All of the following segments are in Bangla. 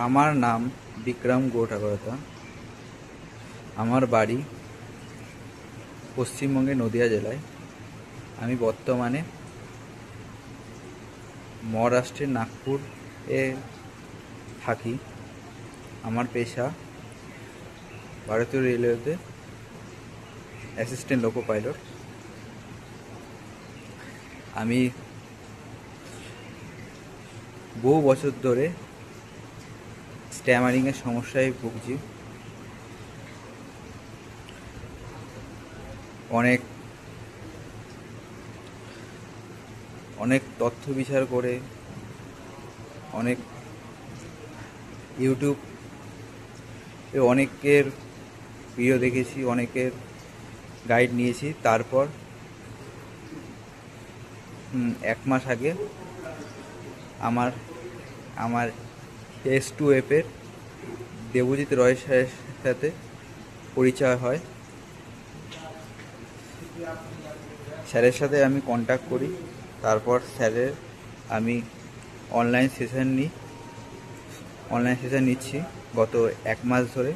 আমার নাম বিক্রম গোঠাকরতা। আমার বাড়ি পশ্চিমবঙ্গের নদিয়া জেলায়। আমি বর্তমানে মহারাষ্ট্রের নাগপুরে থাকি। আমার পেশা ভারতীয় রেলওয়েতে অ্যাসিস্ট্যান্ট লোকো পাইলট। আমি বহু বছর ধরে স্ট্যামারিংয়ের সমস্যায় ভুগছি। অনেক তথ্য বিচার করে অনেক ইউটিউবে অনেকের ভিডিও দেখেছি, অনেকের গাইড নিয়েছি। তারপর 1 মাস আগে আমার আমার S2F-এর দেবজিৎ রয় স্যারের সাথে পরিচয় হয়। স্যারের সাথে আমি কন্ট্যাক্ট করি। তারপর স্যারের আমি অনলাইন সেশন নিচ্ছি গত 1 মাস ধরে।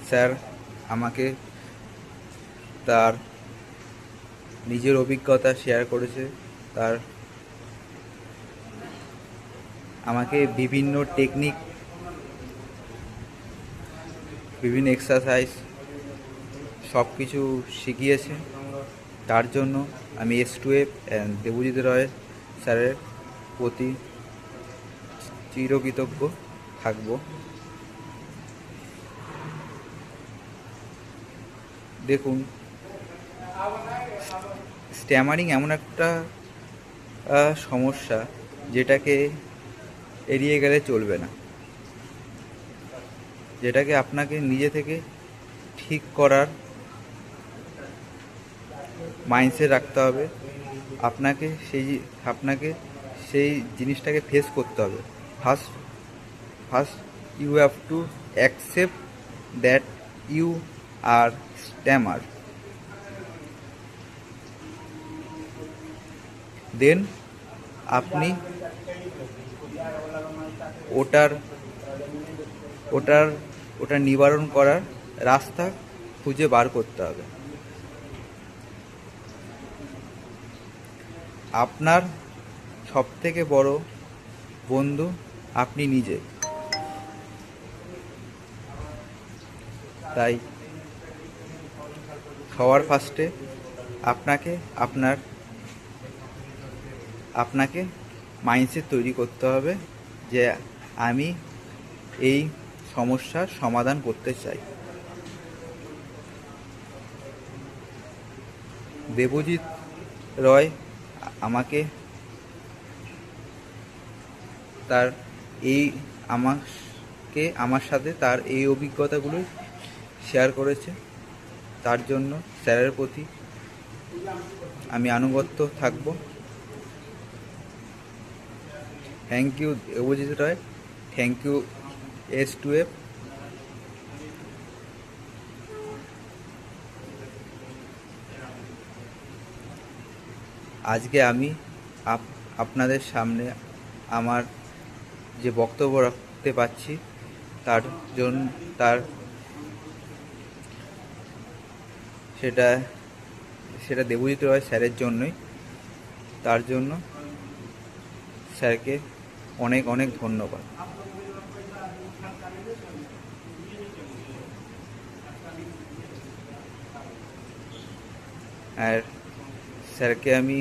স্যার আমাকে তার নিজের অভিজ্ঞতা শেয়ার করেছে। তার আমাকে বিভিন্ন টেকনিক, বিভিন্ন এক্সারসাইজ সব কিছু শিখিয়েছে। তার জন্য আমি S2F দেবজিৎ রয় স্যারের প্রতি চিরকৃতজ্ঞ থাকব। দেখুন, স্ট্যামারিং এমন একটা সমস্যা যেটাকে এড়িয়ে গেলে চলবে না, যেটাকে আপনাকে নিজে থেকে ঠিক করার মাইন্ডসেট রাখতে হবে। আপনাকে সেই জিনিসটাকে ফেস করতে হবে। First you have to accept that you are stammer. Then আপনি ওটার নিবারণ করার রাস্তা খুঁজে বার করতে হবে। আপনার সবথেকে বড় বন্ধু আপনি নিজে। তাই সবার ফার্স্টে আপনাকে মাইন্ডসেট তৈরি করতে হবে যে আমি এই সমস্যার সমাধান করতে চাই। দেবজিৎ রয় আমাকে আমার সাথে তার এই অভিজ্ঞতাগুলো শেয়ার করেছে। তার জন্য স্যারের প্রতি আমি আনুগত্য থাকব। Thank you Debajit Roy, thank you S2F। আজকে আমি আপনাদের সামনে আমার যে বক্তব্য রাখতে পারছি সেটা দেবজিৎ রয় স্যারের জন্যই। তার জন্য স্যারকে অনেক অনেক ধন্যবাদ। আর স্যারকে আমি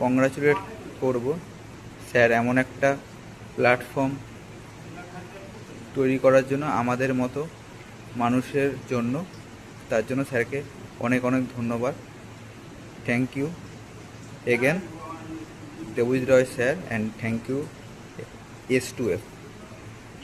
কংগ্রাচুলেট করব। স্যার এমন একটা প্ল্যাটফর্ম তৈরি করার জন্য আমাদের মতো মানুষের জন্য। তার জন্য স্যারকে অনেক অনেক ধন্যবাদ। Thank you again Debajit Roy sir, and thank you S2F।